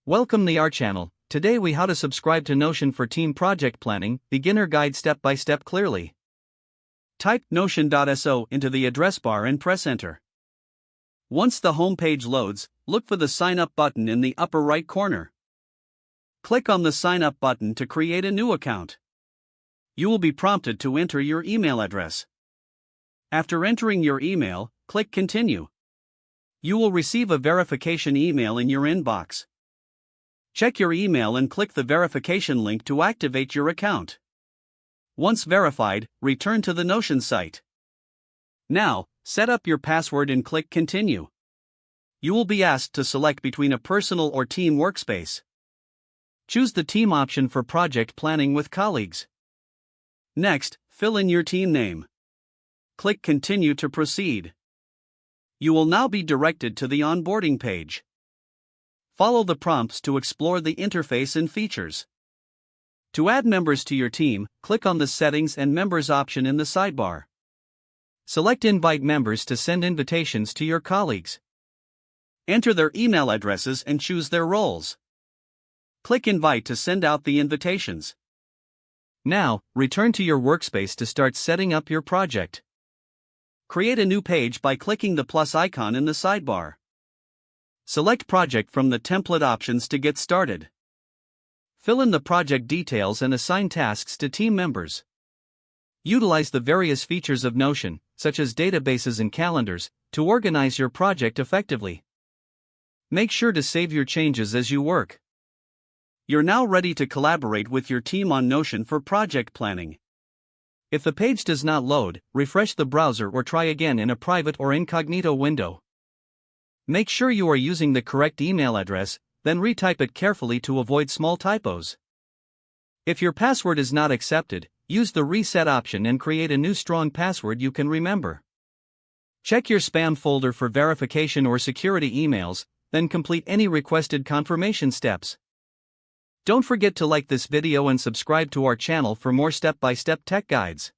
Welcome to our channel. Today we how to subscribe to Notion for team project planning, beginner guide step by step clearly. Type notion.so into the address bar and press enter. Once the home page loads, look for the sign up button in the upper right corner. Click on the sign up button to create a new account. You will be prompted to enter your email address. After entering your email, click continue. You will receive a verification email in your inbox. Check your email and click the verification link to activate your account. Once verified, return to the Notion site. Now, set up your password and click Continue. You will be asked to select between a personal or team workspace. Choose the team option for project planning with colleagues. Next, fill in your team name. Click Continue to proceed. You will now be directed to the onboarding page. Follow the prompts to explore the interface and features. To add members to your team, click on the Settings and Members option in the sidebar. Select Invite members to send invitations to your colleagues. Enter their email addresses and choose their roles. Click Invite to send out the invitations. Now, return to your workspace to start setting up your project. Create a new page by clicking the plus icon in the sidebar. Select Project from the template options to get started. Fill in the project details and assign tasks to team members. Utilize the various features of Notion, such as databases and calendars, to organize your project effectively. Make sure to save your changes as you work. You're now ready to collaborate with your team on Notion for project planning. If the page does not load, refresh the browser or try again in a private or incognito window. Make sure you are using the correct email address, then retype it carefully to avoid small typos. If your password is not accepted, use the reset option and create a new strong password you can remember. Check your spam folder for verification or security emails, then complete any requested confirmation steps. Don't forget to like this video and subscribe to our channel for more step-by-step tech guides.